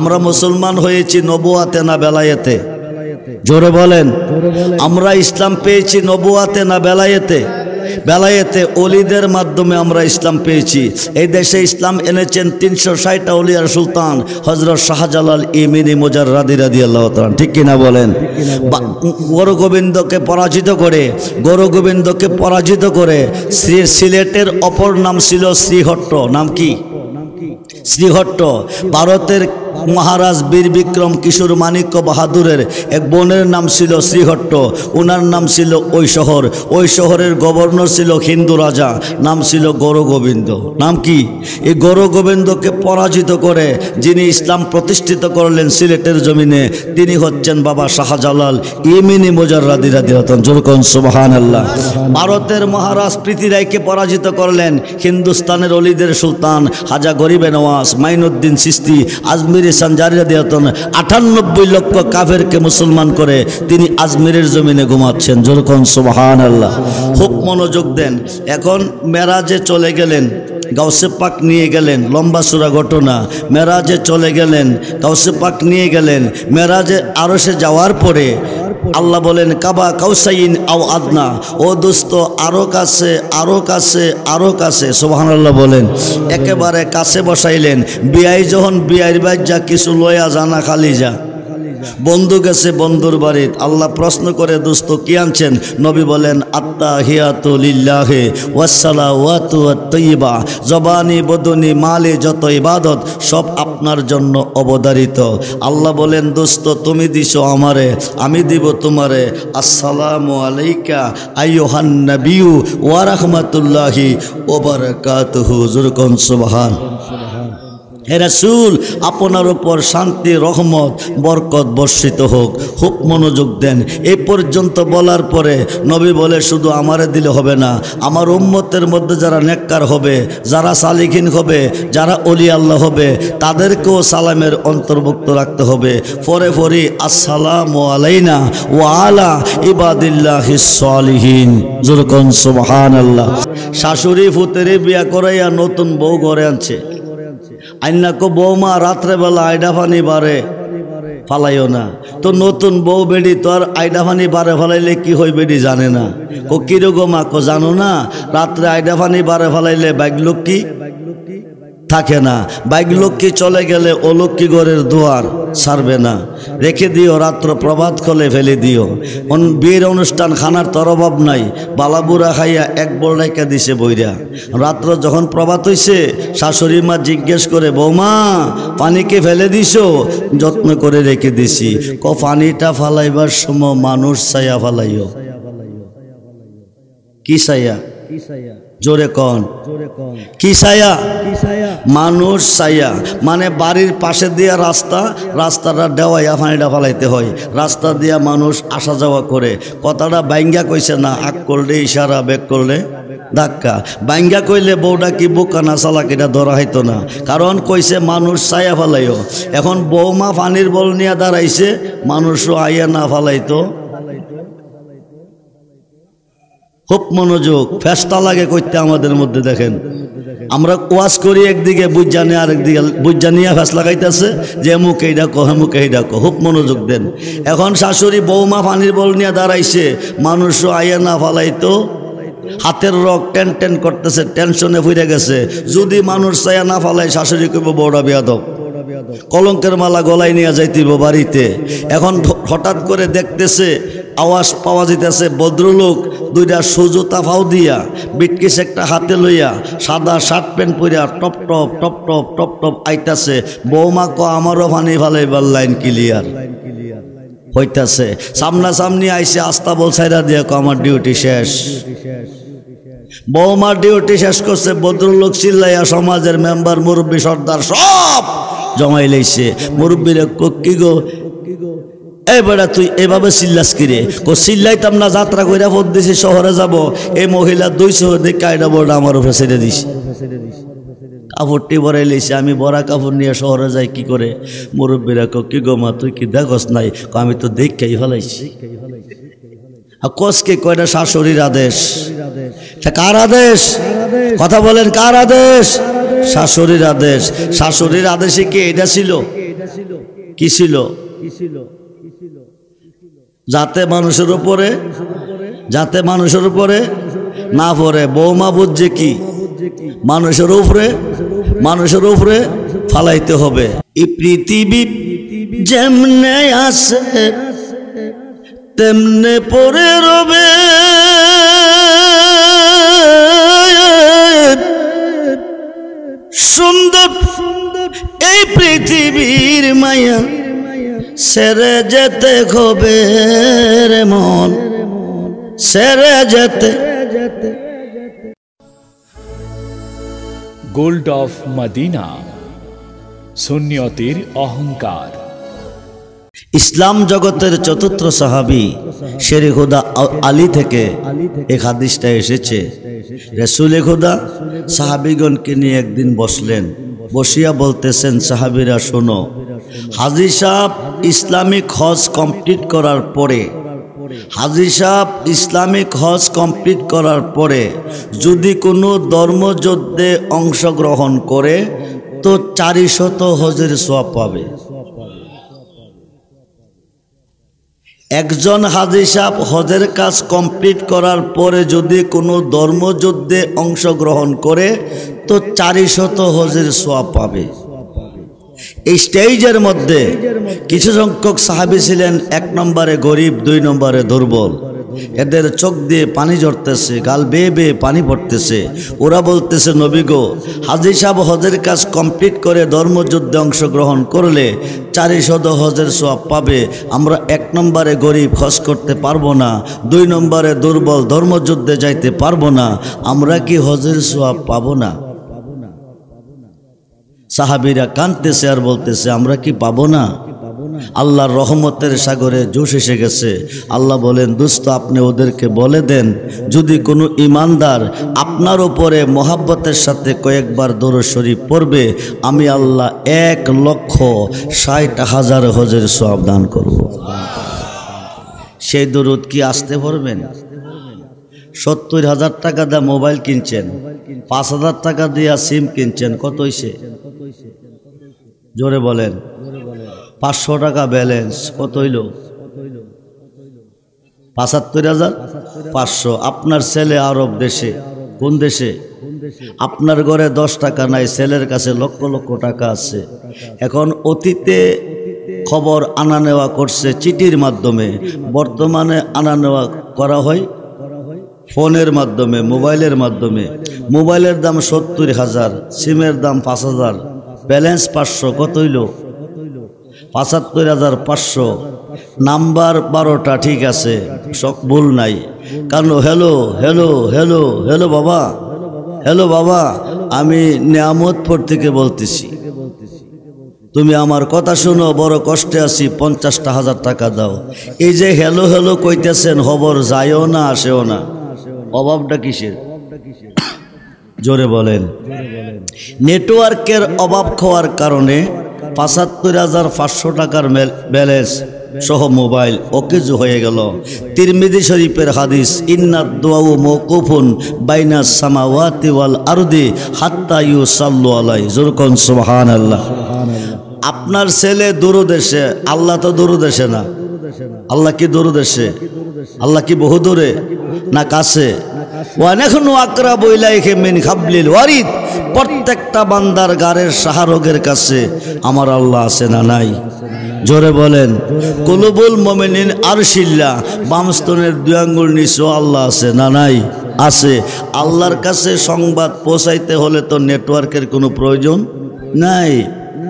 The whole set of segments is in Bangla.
আমরা মুসলমান হয়েছি নবুয়াতে না বেলায়েতে? জোরে বলেন। আমরা ইসলাম পেয়েছি নবুয়াতে না বেলায়েতে? বেলায়েতে, ওলিদের মাধ্যমে আমরা ইসলাম পেয়েছি। এই দেশে ইসলাম এনেছেন 360টা ওলিয়ার সুলতান হযরত শাহজালাল ইমিনি মুজাররাদি রাদিয়াল্লাহু তাআলা, ঠিক কিনা বলেন? গুরু গোবিন্দকে পরাজিত করে সিলেটের অপর নাম ছিল শ্রীহট্ট। নাম কি? শ্রীহট্ট। ভারতের মহারাজ বীর বিক্রম কিশোর মাণিক্য বাহাদুরের এক বোনের নাম ছিল শ্রীহট্ট। ওনার নাম ছিল ওই শহর। ওই শহরের গভর্নর ছিল হিন্দু রাজা, নাম ছিল গৌর গোবিন্দ। নাম কি? এই গৌর গোবিন্দকে পরাজিত করে যিনি ইসলাম প্রতিষ্ঠিত করলেন সিলেটের জমিনে, তিনি হচ্ছেন বাবা শাহজালাল ইমিনি মুজাররাদি রাদিয়াল্লাহু তাআলা। জোরে কোন সুবহানাল্লাহ। ভারতের মহারাজ পৃথ্বীরায়কে পরাজিত করলেন হিন্দুস্তানের অলিদের সুলতান খাজা গরিবে নওয়াজ মাইনুদ্দিন চিশতি আজমির সঞ্জারি রাদিয়াল্লাহু তাআলা 98 লক্ষ কাফেরকে মুসলমান করে তিনি আজমিরের জমিনে ঘুমাচ্ছেন। জোরে কোন সুবহানাল্লাহ। খুব মনোযোগ দেন। এখন মেরাজে চলে গেলেন, গাউসে পাক নিয়ে গেলেন, লম্বা সুরা ঘটনা। মেরাজে চলে গেলেন, গাউসে পাক নিয়ে গেলেন। মেরাজে আরশে যাওয়ার পরে আল্লাহ বলেন কাবা কাউসাইন আও আদনা, ও দোস্ত আরো কাছে, আরো কাছে, আরো কাছে। সুবহানাল্লাহ বলেন। একেবারে কাছে বসাইলেন। বিয়াই যখন বিয়াইর বাজ্জা কিছু লয়া জানা খালি যা, বন্ধু গেছে বন্ধুর বাড়িত। আল্লাহ প্রশ্ন করে দোস্ত কি আনছেন? নবী বলেন আত্তাহিয়াতু লিল্লাহি ওয়াসসালাওয়াতু আত-তাইয়্যিবা, জবানি বদনি মালে যত ইবাদত সব আপনার জন্য অবধারিত। আল্লাহ বলেন দোস্ত তুমি দিছো আমারে, আমি দিব তোমারে। আসসালামু আলাইকা আইয়ুহান নাবিয়্যু ওয়া রাহমাতুল্লাহি ওয়া বারাকাতুহু। যুরকুন সুবহান। হে রাসূল, আপনার উপর শান্তি, রহমত, বরকত বর্ষিত হোক। খুব মনোযোগ দেন। এই পর্যন্ত বলার পরে নবী বলে শুধু আমারে দিলে হবে না, আমার উম্মতের মধ্যে যারা নেককার হবে, যারা সালিকিন হবে, যারা ওলি আল্লাহ হবে, তাদেরকেও সালামের অন্তর্ভুক্ত রাখতে হবে। পরে পরে আসসালামু আলাইনা ওয়া আলা ইবাদিল্লাহিস সালিহিন। জোরে কোন সুবহানাল্লাহ। শাশুড়ি ফুতেরে বিয়া করাইয়া নতুন বউ ঘরে আনছে। আইনা কো বৌমা রাত্রেবেলা আইডা পানি বারে ফালাইও না। তো নতুন বউ বেডি তো আর আইডা পানি বারে ফালাইলে কি হয় বেডি জানে না। কো কিরকম আকো জানো না, রাত্রে আইডা পানি বারে ফালাইলে বাইকলক্ষ্মী থাকে না। বাইকলক্ষ্মী চলে গেলে ও লক্ষ্মী ঘরের দুয়ার ছাড়বে না। রেখে দিও, রাত্র প্রভাত খোলে ফেলে দিও। বিয়ের অনুষ্ঠান খানার তোর অভাব নাই, বালাবুরা খাইয়া এক বল রেখা দিছে বইরা। রাত্র যখন প্রভাত হইছে শাশুড়ি মা জিজ্ঞেস করে বৌমা পানিকে ফেলে দিছো? যত্ন করে রেখে দিছি। ক পানিটা ফালাইবার সময় মানুষ ছায়া ফালাইও। কি ছায়া? জোরে কন। কি ছায়া? মানুষ ছায়া। মানে বাড়ির পাশে দিয়া রাস্তা, রাস্তাটা দেওয়াইয়া পানিটা ফালাইতে হয়। রাস্তা দিয়া মানুষ আসা যাওয়া করে। কথাটা বাইঙ্গা কইছে না, আগ করলে ইশারা, বেগ করলে ধাক্কা। বাইঙ্গা কইলে বউটা কি বোকা না চালাক এটা ধরা হইতো না। কারণ কইছে মানুষ ছায়া ফালাইও। এখন বৌমা পানির বল নিয়ে দাঁড়াইছে, মানুষও আইয়া না ফালাইতো। খুব মনোযোগ। ফেস্টা লাগে করতে আমাদের মধ্যে। দেখেন আমরা ওয়াজ করি একদিকে, বুঝজানি আরেকদিকে, বুঝজানিয়া ফেস লাগাইতেছে যে মুখে ডাকো, মুখে ডাকো। খুব মনোযোগ দেন। এখন শাশুড়ি বৌমা পানির বল নিয়ে দাঁড়াইছে, মানুষও আইয়া না ফালাইতো। হাতের রক টেন টেন করতেছে, টেনশনে ফুরে গেছে। যদি মানুষ চাইয়া না ফালাই শাশুড়ি কইব বড় বেয়াদব, কলঙ্কের মালা গলায় নিয়ে যাইতিব বাড়িতে। এখন হঠাৎ করে দেখতেছে আওয়াজ পাওয়া যাইতেছে, ভদ্রলোক দুইটা সুজোতা ফাও দিয়া, বিটকিস একটা হাতে লইয়া, সাদা শার্ট প্যান্ট পরিয়া top top top top top top আইতাছে। বৌমা ক আমারও পানি ফালাইবার লাইন ক্লিয়ার হইতাছে। সামনাসামনি আইসে আস্তা বল ছাইরা দিয়া ক আমার ডিউটি শেষ। বৌমার ডিউটি শেষ করছে। ভদ্রলোক চিল্লাইয়া সমাজের মেম্বার, মুরব্বী, সর্দার সব জমাই লাইছে। মুরব্বীরা কি গো এই বেড়া তুই এভাবে চিল্লাস কিরে? কো চিল্লাইতাম না, যাত্রা কইরা ফোন দিছি শহরে যাব। এই মহিলা 200 দিক কায়দা বোর্ডা আমার উপরে ছেড়ে দিছে। কাপড়টি ভরাই লইছে। আমি ভরা কাপড় নিয়ে শহরে যাই কি করে? মুরব্বীরা কি গো মা তুই কি দেখস নাই? আমি তো দেখেই ফেলাইছি। কসকে কয়টা শাশুড়ির আদেশ। কার আদেশ? কথা বলেন, কার আদেশ? শাশুড়ির আদেশ। শাশুড়ির আদেশে কি এটা ছিল? কি ছিল? যাতে মানুষের উপরে না পড়ে। বৌমা বুঝছে কি? মানুষের উপরে ফালাইতে হবে। এই পৃথিবী যেমনে আছে তেমনে পড়ে রবে, সুন্দর এই পৃথিবীর মায়া সেরে যেতে হবে রে মন, সেরে যেতে। গোল্ড অফ মদিনা, সুন্নিয়তের অহংকার। ইসলাম জগতের চতুর্থ সাহাবী শেরে খুদা আলী থেকে এক হাদিসটা এসেছে। রাসূলে খুদা সাহাবীগণকে নিয়ে একদিন বসলেন, বসিয়া বলতেছেন, সাহাবীরা শোনো, হাজী সাহেব ইসলামিক হজ কমপ্লিট করার পরে, হাজী সাহেব ইসলামিক হজ কমপ্লিট করার পরে যদি কোনো ধর্মযুদ্ধে অংশগ্রহণ করে তো 400 হজের সওয়াব পাবে। একজন হাজী সাহেব হজের কাজ কমপ্লিট করার পরে যদি কোনো ধর্মযুদ্ধে অংশগ্রহণ করে তো 400 হজের সওয়াব পাবে। এই স্টেজের মধ্যে কিছু সংখ্যক সাহাবী ছিলেন 1 নম্বরে গরিব, 2 নম্বরে দুর্বল। এদের চোখ দিয়ে পানি ঝরতেছে, গাল বেয়ে বেয়ে পানি পড়তেছে। ওরা বলতেছে, নবী গো, হাজী সাহেব হজের কাজ কমপ্লিট করে ধর্মযুদ্ধে অংশগ্রহণ করলে 400 হজের সওয়াব পাবে। আমরা 1 নম্বরে গরিব, হজ করতে পারবো না, 2 নম্বরে দুর্বল, ধর্মযুদ্ধে যাইতে পারবো না, আমরা কি হজের সওয়াব পাবো না? সাহাবীরা কাঁদতেছে আর বলতেছে, আমরা কি পাবো না? আল্লাহর রহমতের সাগরে জোশ এসে গেছে। আল্লাহ বলেন, দোস্ত আপনি ওদেরকে বলে দেন, যদি কোনো ইমানদার আপনার উপরে মহাব্বতের সাথে কয়েকবার দরুদ শরীফ পড়বে, আমি আল্লাহ 1,60,000 হজের সওয়াব দান করব। সেই দরুদ কি আসতে পড়বেন? 70,000 টাকা দিয়ে মোবাইল কিনছেন, 5,000 টাকা দিয়ে সিম কিনছেন, কত হইছে? জোরে বলেন। 500 টাকা ব্যালেন্স, কত হইল? 75,500। আপনার ছেলে আরব দেশে, কোন দেশে? আপনার ঘরে 10 টাকা নাই, ছেলের কাছে লক্ষ লক্ষ টাকা আছে। এখন অতীতে খবর আনা নেওয়া করছে চিঠির মাধ্যমে, বর্তমানে আনা নেওয়া করা হয় ফোনের মাধ্যমে, মোবাইলের মাধ্যমে। মোবাইলের দাম 70,000, সিমের দাম 5,000, ব্যালেন্স 500, কত হইল? 75,500। নাম্বার 12টা ঠিক আছে, সব ভুল নাই। কারণ হ্যালো হ্যালো হ্যালো হ্যালো বাবা, হ্যালো বাবা, আমি নিয়ামতপুর থেকে বলতেছি, তুমি আমার কথা শোনো, বড় কষ্টে আছি, 50,000 টাকা দাও। এই যে হ্যালো হ্যালো কইতেছেন, খবর যায়ও না আসেও না, অভাবটা কিসের? জোরে বলেন। নেটওয়ার্কের অভাব খাওয়ার কারণে 75,500 টাকার ব্যালেন্স সহ মোবাইল অকেজো হয়ে গেল। তিরমিজি শরীফের হাদিস, ইন্নাদ দুআউ মাওকুফুন বাইনাস সামাওয়াতি ওয়াল আরদি হাত্তা ইউসাল্লু আলাইহি। যুরকুন সুবহানাল্লাহ। আপনার ছেলে দূরদেশে, আল্লাহ তো দূরদেশে না। আল্লাহ কি দূরদেশে? আল্লাহ কি বহু দূরে না কাছে? ওয়া নাহনু আকরাবু ইলাইহি মিন হাবলিল ওয়ারিদ। প্রত্যেকটা বান্দার গারের শাহরগের কাছে আমার আল্লাহ আছে না নাই? জোরে বলেন। কুলুবুল মুমিনিন আরশিল্লাহ, বামস্তনের 2 আঙ্গুল নিচেও আল্লাহ আছে না নাই? আছে। আল্লাহর কাছে সংবাদ পৌঁছাইতে হলে তো নেটওয়ার্কের কোনো প্রয়োজন নাই।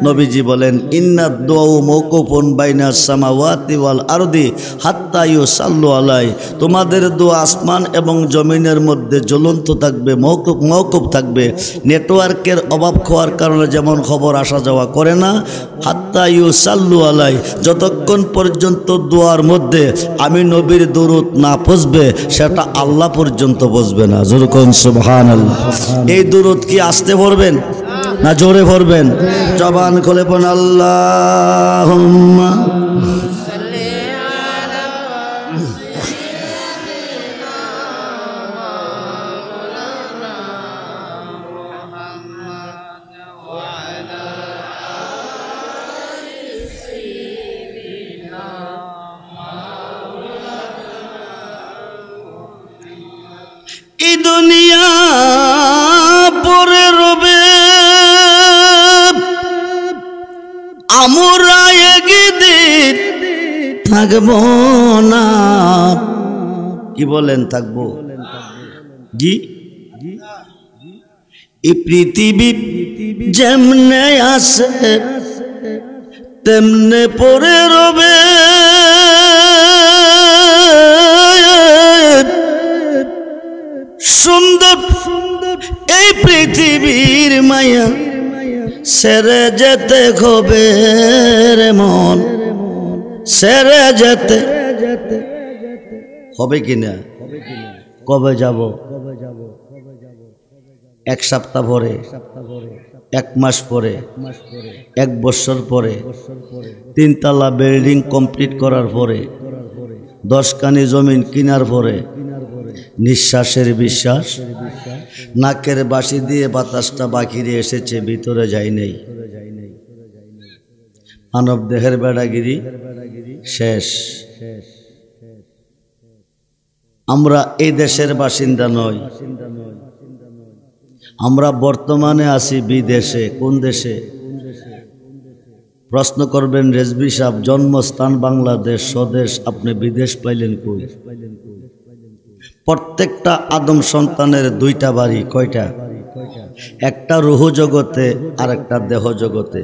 নবীজি বলেন, ইন্নাদ দুআউ মাওকুফুন বাইনাস সামাওয়াতি ওয়াল আরদি হাত্তা ইউসাল্লু আলাই। তোমাদের দোয়া আসমান এবং জমিনের মধ্যে জ্বলন্ত থাকবে, মওকুফ থাকবে। নেটওয়ার্কের অভাব খাওয়ার কারণে যেমন খবর আসা যাওয়া করে না, হাত্তা ইউসাল্লু আলাই, যতক্ষণ পর্যন্ত দোয়ার মধ্যে আমি নবীর দরুদ না পৌঁছবে সেটা আল্লাহ পর্যন্ত পৌঁছবে না। যুরকুন সুবহানাল্লাহ। এই দরুদ কি আসতে পড়বেন না জোরে পড়বেন? জবান খুলে পড়ুন, আল্লাহুম্মা সাল্লি আলা সাইয়্যিদিনা মাওলানা মুহাম্মদ ওয়া আলা আলিহি দুনিয়া পরে রবে আমরা একদিন থাকব না। কি বলেন থাকবো? জি, এই পৃথিবী যেমনে আসে তেমনে পরে রবে। সুন্দর এই পৃথিবীর মায়া সেরে যেতে হবে রে মন, সেরে যেতে হবে কিনা? কবে যাব? এক সপ্তাহ পরে, এক মাস পরে, এক বছর পরে, 3 তলা বিল্ডিং কমপ্লিট করার পরে, 10 কানি জমিন কেনার পরে, নিঃশ্বাসের বিশ্বাস, নাকের বাঁশি দিয়ে বাতাসটা বাকিরে এসেছে, ভিতরে যায় নেই। মানব দেহের বেড়াগিরি শেষ। আমরা এই দেশের বাসিন্দা নই, আমরা বর্তমানে আছি বিদেশে। কোন দেশে? প্রশ্ন করবেন রেজবি সাহেব, জন্মস্থান বাংলাদেশ, স্বদেশ, আপনি বিদেশ পাইলেন কই? প্রত্যেকটা আদম সন্তানের 2টা বাড়ি। কয়টা? একটা রুহ জগতে আর একটা দেহ জগতে।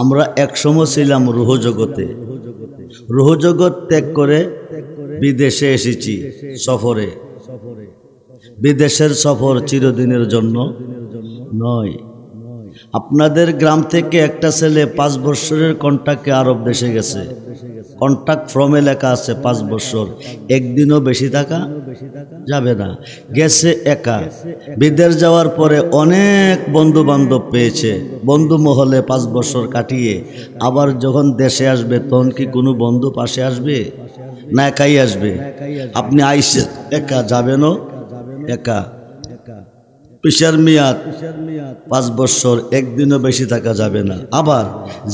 আমরা একসময় ছিলাম রুহ জগতে। রুহ জগৎ ত্যাগ করে বিদেশে এসেছি সফরে। বিদেশের সফর চিরদিনের জন্য নয়। আপনাদের গ্রাম থেকে একটা ছেলে 5 বছরের কন্ট্রাক্টে আরব দেশে গেছে। কন্ট্রাক্ট ফর্মে লেখা আছে 5 বছর, একদিনও বেশি থাকা যাবে না। গেছে একা। বিদেশ যাওয়ার পরে অনেক বন্ধু বান্ধব পেয়েছে। বন্ধু মহলে 5 বছর কাটিয়ে আবার যখন দেশে আসবে তখন কি কোনো বন্ধু পাশে আসবে? না একাই আসবে? আপনি আইসে একা, যাবেনও একা। পিসার মেয়াদ 5 বছর, একদিনও বেশি থাকা যাবে না। আবার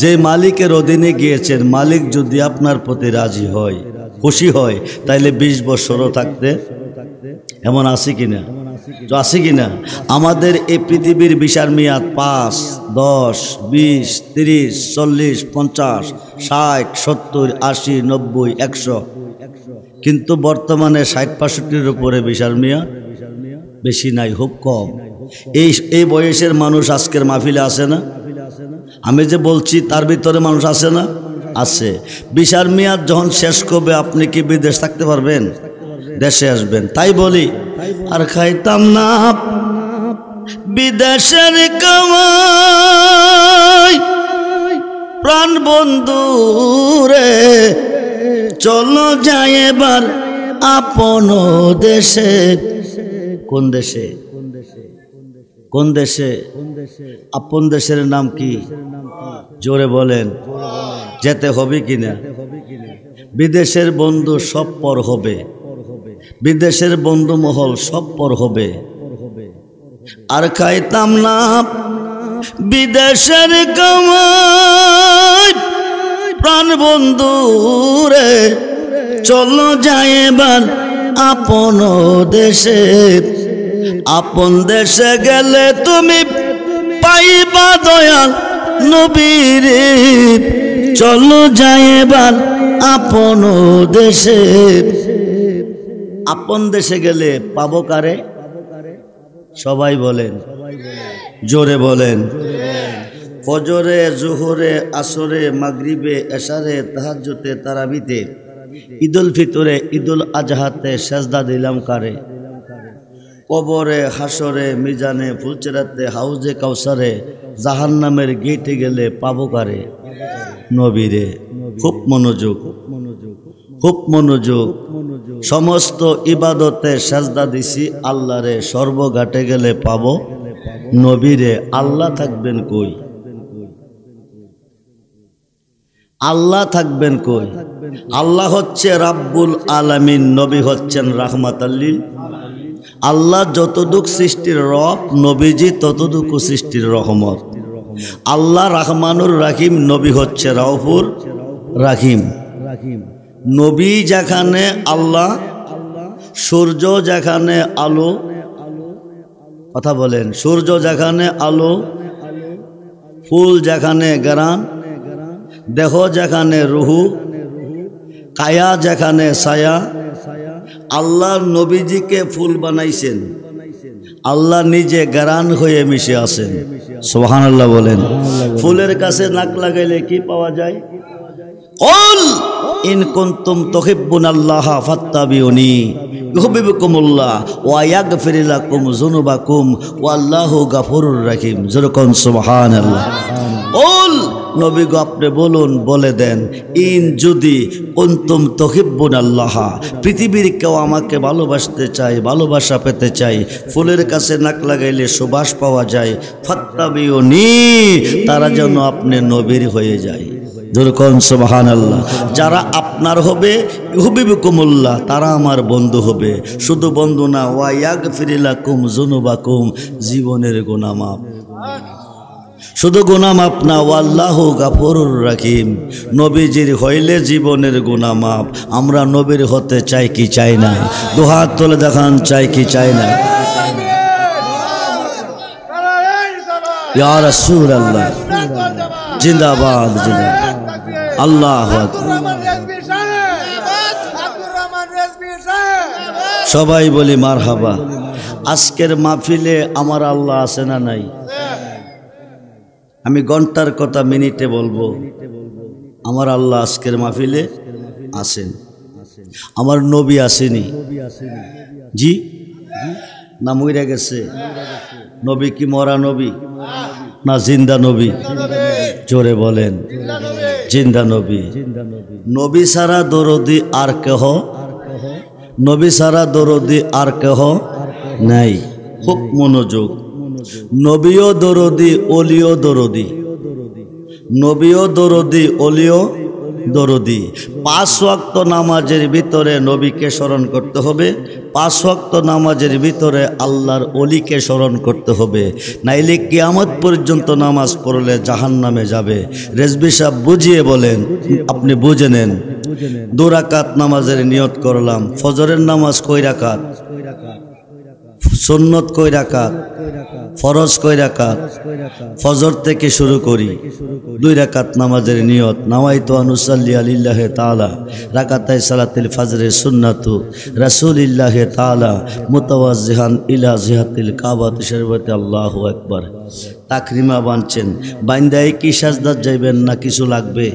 যে মালিকের অধীনে গিয়েছেন, মালিক যদি আপনার প্রতি রাজি হয়, খুশি হয়, তাইলে 20 বছরও থাকতে এমন আছে কিনা? আছে কিনা? আমাদের এই পৃথিবীর ভিসার মেয়াদ 5, 10, 20, 30, 40, 50, 60, 70, 80, 90, 100। কিন্তু বর্তমানে 60-65-র উপরে ভিসার মেয়াদ বেশি নাই, খুব কম। এই বয়সের মানুষ আজকের মাহফিলে আছে না? আমি যে বলছি তার ভিতরে মানুষ আছে না? আছে। ভিসার মেয়াদ যখন শেষ করবে আপনি কি বিদেশ থাকতে পারবেন? দেশে আসবেন। তাই বলি, আর খাইতাম না বিদেশের কামাই, প্রাণ বন্ধু রে চলো যাই এবার আপন দেশে। কোন দেশে? কোন দেশে? আপন দেশের নাম কি? জোরে বলেন। যেতে হবে কিনা? বিদেশের বন্ধু সব পর হবে, বিদেশের বন্ধু মহল সব পর হবে। আর খাইতাম না বিদেশের কামাই, প্রাণ বন্ধু রে চলো যাই এবার আপন দেশে। আপন দেশে গেলে তুমি পাইবা দয়াল নবীর। চলো যাই এবার আপন দেশে। আপন দেশে গেলে পাবো কারে? সবাই বলেন, জোরে বলেন। ফজরে, জোহরে, আসরে, মাগরিবে, এশারে, তাহাজ্জুদে, তারাবিতে, ঈদুল ফিতরে, ঈদুল আজহাতে সেজদা দিলাম কারে? কবরে, হাসরে, মিজানে, ফুলচেরাতে, হাউজে কাউসারে, জাহান্নামের গেটে গেলে পাবো কারে? নবীরে। খুব মনোযোগ, খুব মনোযোগ। সমস্ত ইবাদতে সেজদা দিছি আল্লাহরে, সর্বঘাটে গেলে পাবো নবীরে। আল্লাহ থাকবেন কই? আল্লাহ থাকবেন কই? আল্লাহ হচ্ছে রাব্বুল আলামিন, নবী হচ্ছেন রাহমাতাল লিল। আল্লাহ যতটুক সৃষ্টির রব, নবীজি ততটুকু সৃষ্টির রহমত। আল্লাহ রহমানুর রাহিম, নবী হচ্ছে রাউফুর রাহিম। নবী যেখানে আল্লাহ, সূর্য যেখানে আলো, কথা বলেন, সূর্য যেখানে আলো, ফুল যেখানে ঘ্রাণ, দেহ যেখানে রুহু, কায়া যেখানে ছায়া, আল্লাহর নবীজিকে ফুল বানাইছেন, আল্লাহ নিজে ঘ্রাণ হয়ে মিশে আছেন। সুবহানাল্লাহ বলেন। ফুলের কাছে নাক লাগাইলে কি পাওয়া যায়? কুল ইন কুনতুম তুহিব্বুনাল্লাহা ফাত্তাবিউনি ইউহিব্বুকুমুল্লাহ ওয়া ইয়াগফির লাকুম যুনুবাকুম ওয়াল্লাহু গাফুরুর রহিম। যেরকম সুবহানাল্লাহ। কুল নবী গো আপনি বলুন, বলে দেন, ইন যদি কুনতুম তুহিব্বুনাল্লাহা, পৃথিবীর কেউ আমাকে ভালোবাসতে চায়, ভালোবাসা পেতে চায়, ফুলের কাছে নাক লাগাইলে সুবাস পাওয়া যায়, ফাত্তাবিউনি, তারা যেন আপনি নবীর হয়ে যায়। যেরকম সুবহানাল্লাহ। যারা আপনার হবে ইউহিব্বুকুমুল্লাহ, তারা আমার বন্ধু হবে। শুধু বন্ধু না, ওয়া ইয়াগফির লাকুম যুনুবাকুম, জীবনের গুনাহ মাফ। শুধু গুনাহ মাফ না, ওয়াল্লাহু গাফুরুর রহিম, নবীজির হইলে জীবনের গুনাহ মাফ। আমরা নবীর হতে চাই কি চাই না? দুহাত তুলে দেখান, চাই কি চাই না? ইয়া রাসূলুল্লাহ জিন্দাবাদ, জিন্দাবাদ, আল্লাহু আকবার। সবাই বলি মারহাবা। আজকের মাহফিলে আমার আল্লাহ আছে না নাই? আমি ঘন্টার কথা মিনিটে বলবো। আমার আল্লাহ আজকের মাহফিলে আছেন। আমার নবী আসেনি? জি না মইরা গেছে? নবী কি মরা নবী না জিন্দা নবী? জোরে বলেন, জিন্দা নবী। নবী সারা দরদি আর কেহ, নবী সারা দরদি আর কেহ নাই। খুব মনোযোগ। নবীও দরদি, অলিও দরদি, নবীও দরদি, অলিও দরদি। 5 ওয়াক্ত নামাজের ভিতরে নবীকে স্মরণ করতে হবে, 5 ওয়াক্ত নামাজের ভিতরে আল্লাহর অলিকে স্মরণ করতে হবে, নাইলে কিয়ামত পর্যন্ত নামাজ পড়লে জাহান্নামে যাবে। রেজবি সাহেব বুঝিয়ে বলেন, আপনি বুঝে নেন। 2 রাকাত নামাজের নিয়ত করলাম। ফজরের নামাজ কয় রাকাত? সুন্নত কয় রাকাত? ফরজ কয় রাকাত? ফজর থেকে শুরু করি। 2 রাকাত নামাজের নিয়ত। নাওয়াইতু আনুসাল্লি আলিল্লাহি তাআলা রাকাতাই সালাতুল ফজরের সুন্নাতু রাসূলিল্লাহি তাআলা মুতাওয়াজ্জিহান ইলা জিহাতিল কাবাতি শরীফাতি। আল্লাহু আকবার। তাকরিমা বানছেন, বাইন্দায় কি সাজদাত যাইবেন না কিছু লাগবে?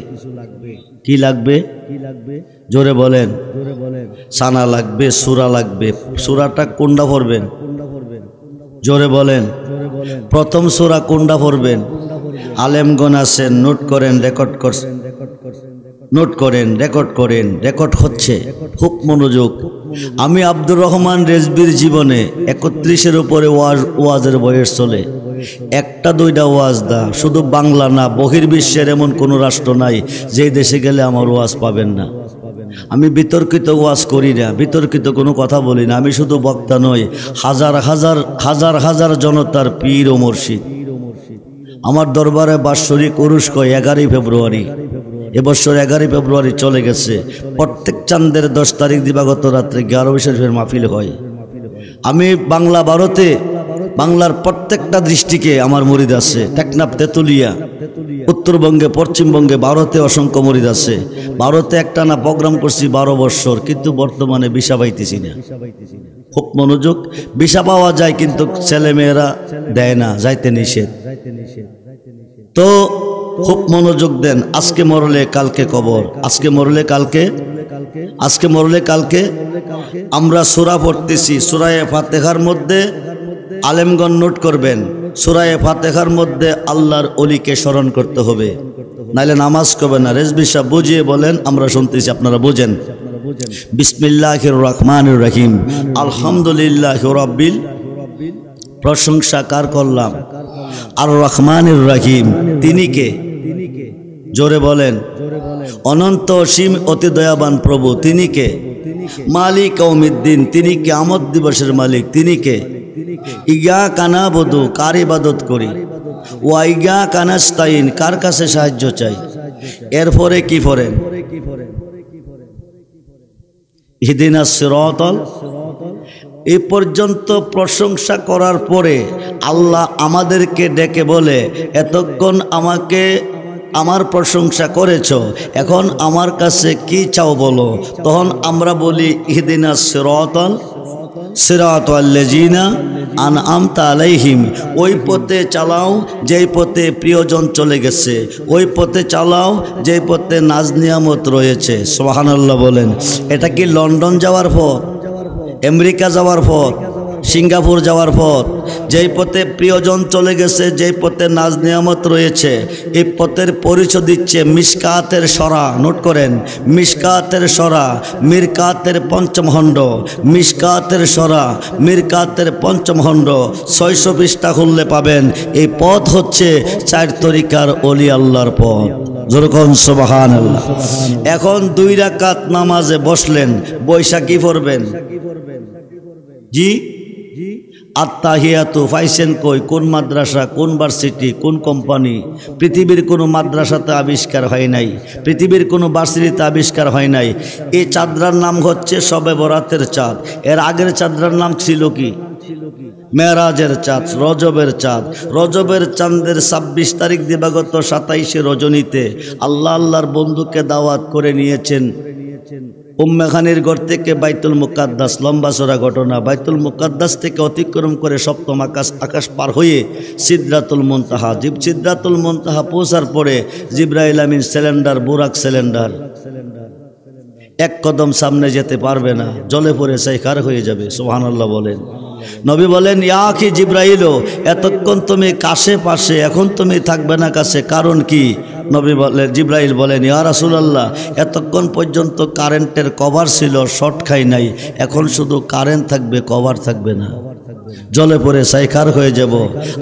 কি লাগবে? জোরে বলেন। সানা লাগবে, সূরা লাগবে। সূরাটা কোনটা পড়বেন? জোরে বলেন। প্রথম সূরা কোনটা পড়বেন? আলেমগণ আছেন, নোট করেন, রেকর্ড করছেন, নোট করেন, রেকর্ড করেন, রেকর্ড হচ্ছে। খুব মনোযোগ। আমি আব্দুর রহমান রেজবির জীবনে 31-এর উপরে ওয়াজের বয়স চলে। 1টা 2টা ওয়াজ দা, শুধু বাংলা না, বহির্বিশ্বের এমন কোনো রাষ্ট্র নাই যেই দেশে গেলে আমার ওয়াজ পাবেন না। আমি বিতর্কিত ওয়াজ করি না, বিতর্কিত কোনো কথা বলি না। আমি শুধু বক্তা নই, হাজার হাজার হাজার হাজার জনতার পীর ও মুর্শিদ। আমার দরবারে বাৎসরিক উরুস কয় 11ই ফেব্রুয়ারি। এবছর 11ই ফেব্রুয়ারি চলে গেছে। প্রত্যেক চাঁদের 10 তারিখ দিবাগত রাত্রে 11 শরীফের মাহফিল হয়। আমি বাংলা ভারতে, বাংলার প্রত্যেকটা দৃষ্টিকে আমার মুরিদ আছে। টেকনাফ, তেতুলিয়া, উত্তরবঙ্গে, পশ্চিমবঙ্গে, ভারতে অসংখ্য মুরিদ আছে। ভারতে একটা না প্রোগ্রাম করছি 12 বছর, কিন্তু বর্তমানে ভিসা পাইতেছি না। খুব মনোযোগ। ভিসা পাওয়া যায় কিন্তু ছেলে মেয়েরা দেয় না, যাইতে নিষেধ। তো খুব মনোযোগ দেন। আজকে মরলে কালকে কবর, আজকে মরলে কালকে, আজকে মরলে কালকে। আমরা সূরা পড়তেছি, সূরায়ে ফাতিহার মধ্যে আলেমগণ নোট করবেন, সূরায়ে ফাতিহার মধ্যে আল্লাহর ওলিকে স্মরণ করতে হবে, নাইলে নামাজ হবে না। রেজবি সাহেব বুঝিয়ে বলেন, আমরা শুনতেছি, আপনারা বুঝেন। বিসমিল্লাহির রহমানির রহিম। আলহামদুলিল্লাহি রাব্বিল, প্রশংসা কার করলাম? আর রহমানির রহিম, তিনি কে? জোরে বলেন। অনন্ত অসীম অতি দয়াবান প্রভু, তিনি কে? মালিক ইয়াউমিদ্দিন, তিনি কিয়ামত দিবসের মালিক, তিনি কে? ইয়াকা নাবুদু, কার ইবাদত করি, ওয়া ইয়াকা নাস্তাইন, কার কাছে সাহায্য চাই। এরপরে কি পড়েন? ইহদিনাস সিরাতাল। এই পর্যন্ত প্রশংসা করার পরে আল্লাহ আমাদেরকে ডেকে বলে, এতক্ষণ আমাকে আমার প্রশংসা করেছ, এখন আমার কাছে কি চাও বলো। তখন আমরা বলি ইহদিনাস সিরাতাল সিরাতাল্লাযিনা আনআমতা আলাইহিম, ওই পথে চালাও যেই পথে প্রিয়জন চলে গেছে, ওই পথে চালাও যেই পথে নাজ নিয়ামত রয়েছে। সুবহানাল্লাহ বলেন। এটা কি লন্ডন যাওয়ার পথ, আমেরিকা যাওয়ার পথ, সিঙ্গাপুর যাওয়ার পথ? যেই পথে প্রিয়জন চলে গেছে, যেই পথে নাজ নিয়ামত রয়েছে, এই পথের পরিচয় দিচ্ছে মিশকাতের সরা। নোট করেন, মিশকাতের সরা, মিরকাতের পঞ্চম খণ্ড, মিশকাতের সরা, মিরকাতের পঞ্চম খণ্ড, 600 পৃষ্ঠা খুললে পাবেন। এই পথ হচ্ছে 4 তরিকার ওলি আল্লাহর পথ। যেরকম সুবহানাল্লাহ। এখন 2 রাকাত নামাজে বসলেন, বৈশাখী পড়বেন। জি, আত্তাহিয়াতু পাইছেন কই? কোন মাদ্রাসা, কোন ভার্সিটি, কোন কোম্পানি? পৃথিবীর কোনো মাদ্রাসাতে আবিষ্কার হয় নাই, পৃথিবীর কোনো ভার্সিটিতে আবিষ্কার হয় নাই। এই চাঁদরার নাম হচ্ছে শবে বরাতের চাঁদ। এর আগের চাঁদরার নাম ছিল কি? মেরাজের চাঁদ, রজবের চাঁদ। রজবের চাঁদের 26 তারিখ দিবাগত 27শে রজনীতে আল্লাহর বন্ধুকে দাওয়াত করে নিয়েছেন উম্মে খানির ঘর থেকে বাইতুল মুকাদ্দাস। লম্বা চড়া ঘটনা। বাইতুল মুকাদ্দাস থেকে অতিক্রম করে সপ্তম আকাশ পার হয়ে সিদরাতুল মুনতাহা। সিদরাতুল মুনতাহা পৌঁছার পরে জিবরাইল আমিন সিলিন্ডার, বুরাক সিলিন্ডার, এক কদম সামনে যেতে পারবে না, জলে পড়ে সাইখার হয়ে যাবে। সুবহানাল্লাহ বলেন। নবী বলেন, ইয়া কি জিবরাইল, এতক্ষণ তুমি কাছে পাশে, এখন তুমি থাকবে না কাছে, কারণ কি? নবী বলেন, জিবরাইল বলেন, ইয়া রাসূলুল্লাহ, এতক্ষণ পর্যন্ত কারেন্টের কভার ছিল, শর্ট খাই নাই, এখন শুধু কারেন্ট থাকবে, কভার থাকবে না, জলে পড়ে সাইখার হয়ে যাব।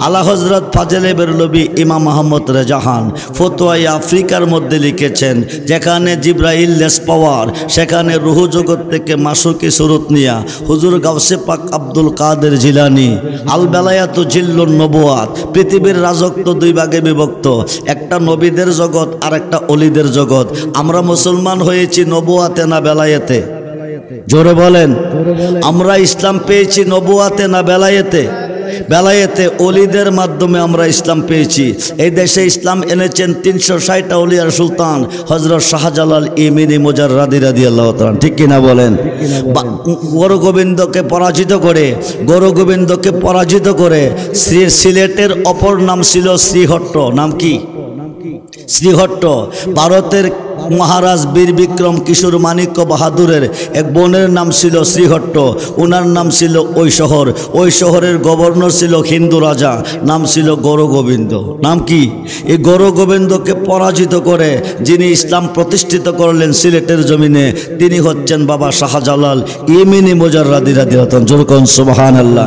আলা হযরত ফাজলে বেরলবী ইমাম আহমদ রেজাহান ফতোয়ায়ে আফ্রিকার মধ্যে লিখেছেন, যেখানে জিবরাইল লেস পাওয়ার, সেখানে রুহু জগৎ থেকে মাসুকি সুরত নিয়া হুজুর গাউসে পাক আব্দুল কাদের জিলানী আল বেলায়াতু জিল্লুন নবুয়াত। পৃথিবীর রাজত্ব 2 ভাগে বিভক্ত, একটা নবীদের জগৎ আর একটা অলিদের জগৎ। আমরা মুসলমান হয়েছি নবুয়াতে না বেলায়েতে? জোরে বলেন। আমরা ইসলাম পেয়েছি নবুয়াতে না বেলায়েতে? বেলায়েতে। অলিদের মাধ্যমে আমরা ইসলাম পেয়েছি। এই দেশে ইসলাম এনেছেন 360টা অলিয়ার সুলতান হযরত শাহজালাল ইমিনি মুজাররাদি রাদিয়াল্লাহু তাআলা। ঠিক কিনা বলেন? গৌর গোবিন্দকে পরাজিত করে সিলেটের অপর নাম ছিল শ্রীহট্ট। নাম কি? শ্রীহট্ট। ভারতের মহারাজ বীর বিক্রম কিশোর মানিক্য বাহাদুরের এক বোনের নাম ছিল শ্রীহট্ট। ওনার নাম ছিল ওই শহর। ওই শহরের গভর্নর ছিল হিন্দু রাজা, নাম ছিল গৌর গোবিন্দ। নাম কি? এই গৌর গোবিন্দকে পরাজিত করে যিনি ইসলাম প্রতিষ্ঠিত করলেন সিলেটের জমিনে, তিনি হচ্ছেন বাবা শাহজালাল ইমিনি মুজাররাদি রাদিয়াল্লাহু তাআলা। যেরকম সুবহানাল্লাহ।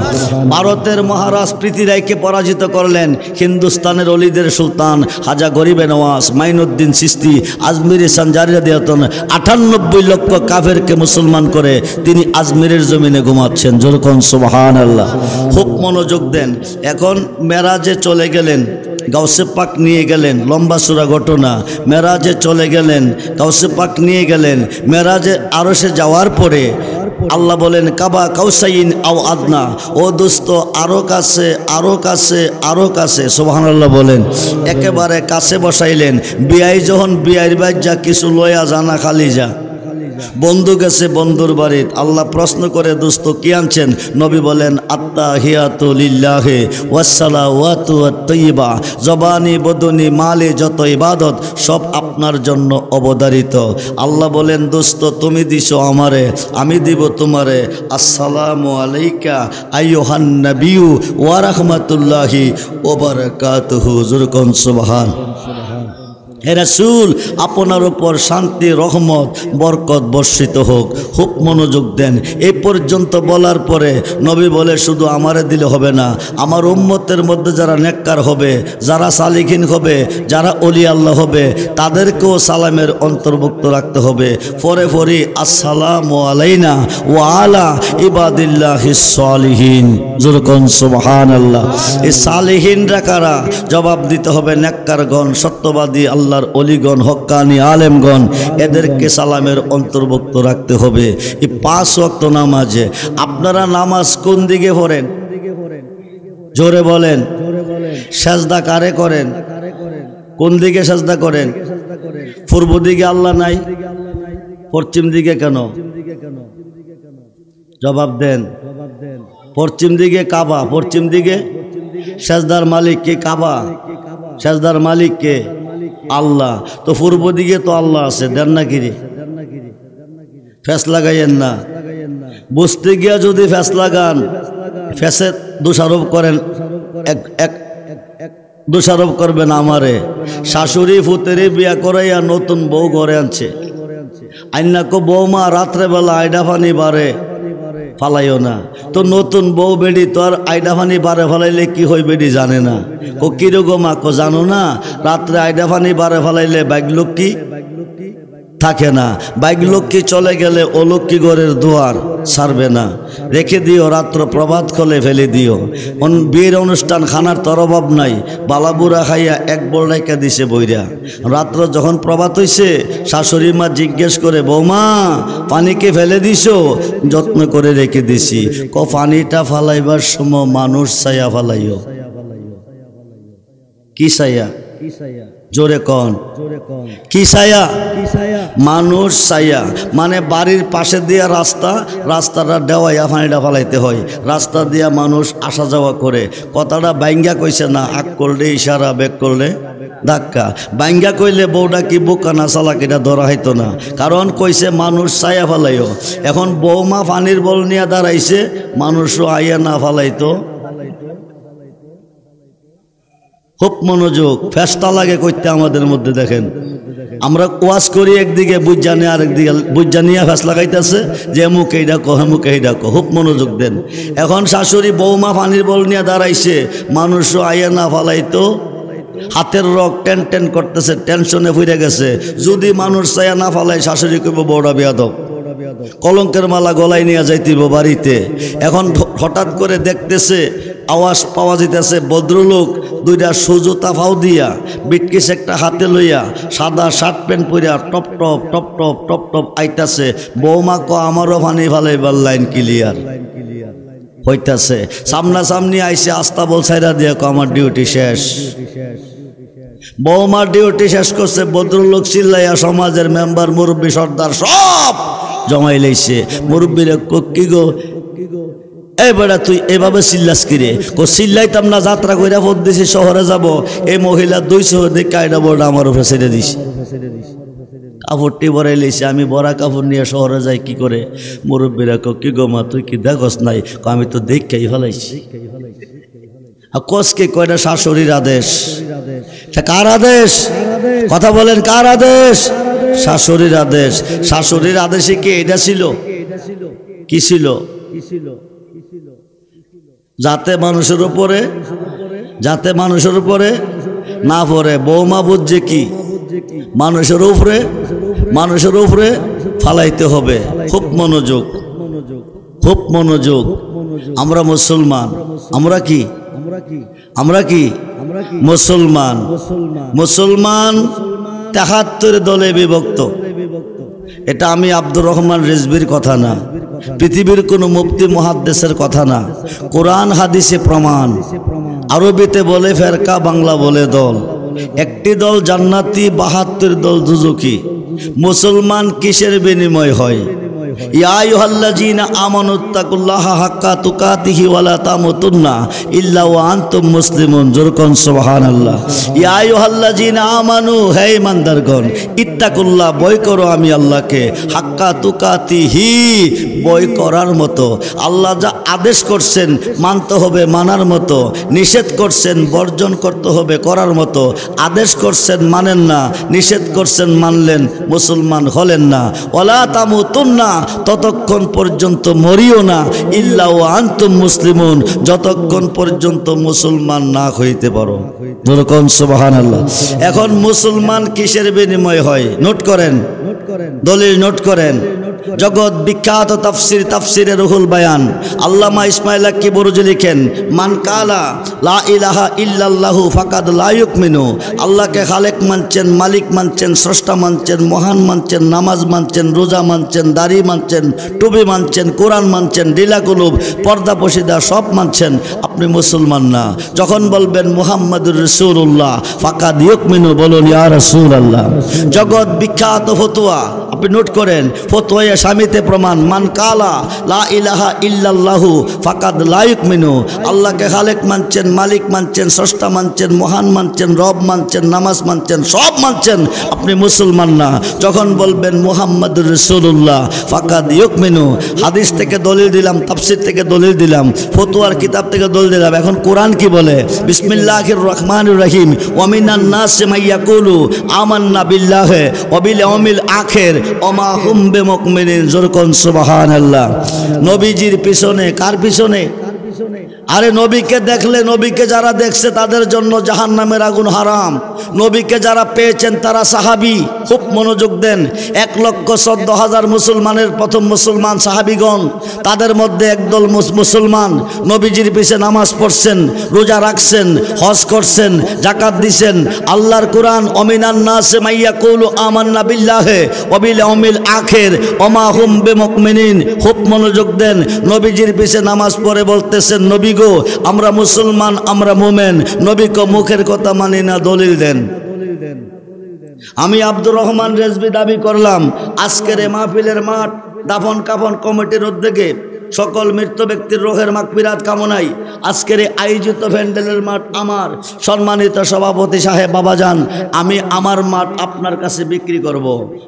ভারতের মহারাজ পৃথ্বীরায়কে পরাজিত করলেন হিন্দুস্তানের অলিদের সুলতান খাজা গরিবে নওয়াজ মাইনুদ্দিন চিশতি আজমির সঞ্জারি রাদিয়াল্লাহু তাআলা 98 লক্ষ কাফেরকে মুসলমান করে তিনি আজমিরের জমিনে ঘুমাচ্ছেন। যেরকম সুবহানাল্লাহ। খুব মনোযোগ দেন। এখন মেরাজে চলে গেলেন, গাউসে পাক নিয়ে গেলেন। লম্বা চূড়া ঘটনা। মেরাজে চলে গেলেন, গাউসে পাক নিয়ে গেলেন। মেরাজে আরশে যাওয়ার পরে আল্লাহ বলেন, কাবা কাউসাইন আও আদনা, ও দোস্ত আরো কাছে, আরো কাছে, আরো কাছে। সুবহানাল্লাহ বলেন। একেবারে কাছে বসাইলেন। বিয়াই যখন বিয়াইর বাড়ি যা কিছু লয়া জানা খালি যা। বন্ধু গেছে বন্ধুর বাড়িত। আল্লাহ প্রশ্ন করে, দোস্ত কি আনছেন? নবী বলেন, আত্তাহিয়াতু লিল্লাহি ওয়াসসালাওয়াতু ওয়াত-তাইয়্যিবা, জবানি বদনি মালে যত ইবাদত সব আপনার জন্য অবধারিত। আল্লাহ বলেন, দোস্ত তুমি দিছো আমারে, আমি দিব তোমারে। আসসালামু আলাইকা আইয়ুহান নবিয়্যু ওয়া রাহমাতুল্লাহি ওয়া বারাকাতুহু। যুরকুন সুবহান। হে রাসূল, আপনার উপর শান্তি, রহমত, বরকত বর্ষিত হোক। খুব মনোযোগ দেন। এই পর্যন্ত বলার পরে নবী বলে, শুধু আমারে দিলে হবে না, আমার উম্মতের মধ্যে যারা নেককার হবে, যারা সালিহিন হবে, যারা ওলি আল্লাহ হবে, তাদেরকেও সালামের অন্তর্ভুক্ত রাখতে হবে। পরে পরে আসসালামু আলাইনা ওয়া আলা ইবাদিল্লাহিস সালিহিন। যেরকম সুবহানাল্লাহ। এই সালিহিনরা কারা? জবাব দিতে হবে নেককারগণ, সত্যবাদী আল্লাহ আল্লাহর অলিগণ হক্কানি আলেমগণ এদেরকে সালামের অন্তর্ভুক্ত রাখতে হবে। এই 5 ওয়াক্ত নামাজে আপনারা নামাজ কোন দিকে পড়েন? জোরে বলেন। সেজদা কারে করেন? কোন দিকে সেজদা করেন? পূর্ব দিকে আল্লাহ নাই, পশ্চিম দিকে কেন? জবাব দেন। পশ্চিম দিকে কাবা, পশ্চিম দিকে সেজদার মালিক কে? কাবা। সেজদার মালিক কে? আল্লাহ। তো পূর্ব দিকে তো আল্লাহ আছে, দেন না কিরে? ফেস লাগাইয়েন না। বুঝতে গিয়া যদি ফেস লাগান, ফেসে দোষারোপ করেন, দোষারোপ করবেন আমারে। শাশুড়ি ফুতেরি বিয়া করাইয়া নতুন বউ ঘরে আনছে, আইনা কো বৌমা রাত্রেবেলা আইডা পানি বারে ফালাইও না। তো নতুন বউ বেডি তো আর আইডা পানি বারে ফালাইলে কি হয় বেডি জানে না। ও কিরকম আকো জানো না? রাত্রে আইডা পানি বারে ফালাইলে বাইকলক্ষ্মী থাকে না, বাইকলক্ষ্মী চলে গেলে অলক্ষ্মী ঘরের দুয়ার ছাড়বে না। রেখে দিও, রাত্র প্রভাত খোলে ফেলে দিও। বিয়ের অনুষ্ঠান খানার তর অভাব নাই, বালাবুরা খাইয়া এক বল রেখা দিছে বইরা। রাত্র যখন প্রভাত হইছে শাশুড়ি মা জিজ্ঞেস করে, বৌমা পানিকে ফেলে দিছো? যত্ন করে রেখে দিছি। পানিটা ফালাইবার সময় মানুষ ছায়া ফালাইও। কি ছায়া? জোরে কন। কি ছায়া? মানুষ ছায়া। মানে বাড়ির পাশে দিয়া রাস্তা, রাস্তাটা দেওয়াইয়া পানিটা ফালাইতে হয়। রাস্তা দিয়া মানুষ আসা যাওয়া করে। কথাটা বাইঙ্গা কইছে না, আগ করলে ইশারা, বেগ করলে ধাক্কা। বাইঙ্গা কইলে বউটা কি বোকা না চালাক এটা ধরা হইতো না, কারণ কইছে মানুষ ছায়া ফালাইও। এখন বৌমা পানির বল নিয়ে দাঁড়াইছে, মানুষও আইয়া না ফালাইতো। খুব মনোযোগ, ফেস্তা লাগে করতে আমাদের মধ্যে। দেখেন আমরা ওয়াজ করি একদিকে, বুঝজানি আরেকদিকে, বুঝজানিয়া ফেস লাগাইতেছে যে মুখে এই ডাকো, হ্যাঁ মুখে এই ডাকো। খুব মনোযোগ দেন। এখন শাশুড়ি বৌমা পানির বল নিয়ে দাঁড়াইছে, মানুষও আইয়া না ফালাইতো। হাতের রক টেন টেন করতেছে, টেনশনে ফুইরে গেছে। যদি মানুষ চাইয়া না ফালায়, শাশুড়ি কইব বউটা বেয়াদব, কলঙ্কের মালা গলায় নিয়ে যাইতিব বাড়িতে। এখন হঠাৎ করে দেখতেছে, আওয়াজ পাওয়া যাইতেছে, ভদ্রলোক দুইটা সুজুতা ফাও দিয়া, বিটকিস একটা হাতে লইয়া, সাদা শার্ট প্যান্ট পরিয়া top top top top top top আইতাছে। বৌমা ক আমারও পানি ফালাইবার লাইন ক্লিয়ার হইতাছে। সামনাসামনি আইসে আস্তা বল ছাইরা দিয়া ক আমার ডিউটি শেষ। বৌমার ডিউটি শেষ করছে, ভদ্রলোক চিল্লাইয়া সমাজের মেম্বার, মুরব্বী, সর্দার সব জমাই লাইছে। মুরব্বীরা কি গো, এই বেড়া তুই এভাবে চিল্লাস কিরে? কো চিল্লাইতাম না, যাত্রা কইরা ফোন দিছি, শহরে যাব। এই মহিলা 200 দিক কায়দা বোর্ড আমার উপরে ছেড়ে দিছি। কাপড়টি ভরাই লাইছে, আমি ভরা কাপড় নিয়ে শহরে যাই কি করে? মুরব্বীরা কি গো মা তুই কি দেখস নাই? আমি তো দেখাই ফেলাইছি। কসকে কয়টা শাশুড়ির আদেশ। কার আদেশ? কথা বলেন, কার আদেশ? শাশুড়ির আদেশ। শাশুড়ির আদেশে কি এটা ছিল? কি ছিল? যাতে মানুষের উপরে, যাতে মানুষের উপরে না পড়ে। বৌমা বুঝছে কি? মানুষের উপরে, মানুষের উপরে ফালাইতে হবে। খুব মনোযোগ, খুব মনোযোগ। আমরা মুসলমান। আমরা কি? আমরা কি মুসলমান? মুসলমান 73 দলে বিভক্ত। এটা আমি আব্দুর রহমান রিজভির কথা না, পৃথিবীর কোনো মুফতি মুহাদ্দিসের কথা না, কোরআন হাদিসে প্রমাণ। আরবিতে বলে ফেরকা, বাংলা বলে দল। একটি দল জান্নাতি, 72 দল দুজকি। মুসলমান কিসের বিনিময় হয়? ইয়া আইয়ুহাল্লাযীনা আমানুত্তাকুল্লাহা হাক্কা তুকাতিহি ওয়ালা তামুতুন্না ইল্লা ওয়া আনতুম মুসলিমুন। জোরকন সুবহানাল্লাহ। ইয়া আইয়ুহাল্লাযীনা আমানু, হে ঈমানদারগণ, ইত্তাকুল্লাহ, ভয় করো আমি আল্লাহকে, হাক্কা তুকাতিহি, ভয় করার মতো। আল্লাহ যা আদেশ করছেন মানতে হবে মানার মতো, নিষেধ করছেন বর্জন করতে হবে করার মতো। আদেশ করছেন মানেন না, নিষেধ করছেন মানলেন, মুসলমান হলেন না। ওয়ালা তামুতুন্না, ততক্ষণ পর্যন্ত মরিও না, ইল্লা ওয়া আনতুম মুসলিমুন, যতক্ষণ পর্যন্ত মুসলমান না হইতে পারো। যেরকম সুবহানাল্লাহ। এখন মুসলমান কিসের বিনিময় হয়? নোট করেন, দলিল নোট করেন। জগৎ বিখ্যাত তাফসির তাফসিরে রুহুল বায়ান আল্লামা ইসমাইল আক্কি বুরুজি লিখেন, মান কালা লা ইলাহা ইল্লাল্লাহু ফাকাদ লা ইউমিনু, আল্লাহকে খালেক মানছেন, মালিক মানছেন, স্রষ্টা মানছেন, মহান মানছেন, নামাজ মানছেন, রোজা মানছেন, দাড়ি মানছেন, টুপি মানছেন, কোরআন মানছেন, ঢিলা কুলুব, পর্দা পশিদা সব মানছেন, আপনি মুসলমান না। যখন বলবেন মুহাম্মাদুর রাসূলুল্লাহ ফাকাদ ইউমিনু, বলুন ইয়া রাসূলুল্লাহ। জগৎ বিখ্যাত ফতোয়া, আপনি নোট করেন, ফতোয়া স্বামীতে প্রমাণ, মান কালা লা ইলাহা ইল্লাল্লাহু ফাকাদ লা ইউমিনু, আল্লাহকে খালেক মানছেন, মালিক মানছেন, স্রষ্টা মানছেন, মহান মানছেন, রব মানছেন, নামাজ মানছেন, সব মানছেন, আপনি মুসলমান না। যখন বলবেন মুহাম্মাদুর রাসূলুল্লাহ ফাকাদ ইউমিনু, হাদিস থেকে দলিল দিলাম, তাফসীর থেকে দলিল দিলাম, ফতোয়ার কিতাব থেকে দলিল দিলাম, এখন কোরআন কি বলে? বিসমিল্লাহির রহমানির রহিম, ওয়া মিনান নাসি মান ইয়াকুলু আমান্না বিল্লাহি ওয়া বিল ইয়াউমিল আখির ওয়া মা হুম বিমুমিনিন। জোরকন সুবহানাল্লাহ। নবীজির পিছনে, কার পিছনে? আরে নবীকে দেখলে, নবীকে যারা দেখছে তাদের জন্য জাহান্নামের আগুন হারাম। নবীকে যারা পেয়েছেন তারা সাহাবী, খুব মনোযোগ দেন। 1,14,000 মুসলমানের প্রথম মুসলমান সাহাবীগণ, তাদের মধ্যে একদল মুসলমান নবীজির পিছে নামাজ পড়ছেন, রোজা রাখছেন, হজ করছেন, যাকাত দিছেন। আল্লাহর কোরআন, অমিনান নাসি মান ইয়াকুলু আমান্না বিল্লাহি ওয়া বিল ইয়াউমিল আখির ওয়া মা হুম বিমুমিনিন। খুব মনোযোগ দেন। নবীজির পিছে নামাজ পড়ে বলতেছেন, নবী গো আমরা মুসলমান, আমরা মোমেন। নবীকে মুখের কথা মানি না, দলিল দেন। আমি আব্দুর রহমান রেজভী দাবি করলাম, আজকের এই মাহফিলের মাঠ দাফন কাফন কমিটির উদ্যোগে সকল মৃত ব্যক্তির রোহের মাগফিরাত কামনায় আজকের এই আয়োজিত প্যান্ডেলের মাঠ আমার। সম্মানিত সভাপতি সাহেব বাবাজান, আমি আমার মাঠ আপনার কাছে বিক্রি করব।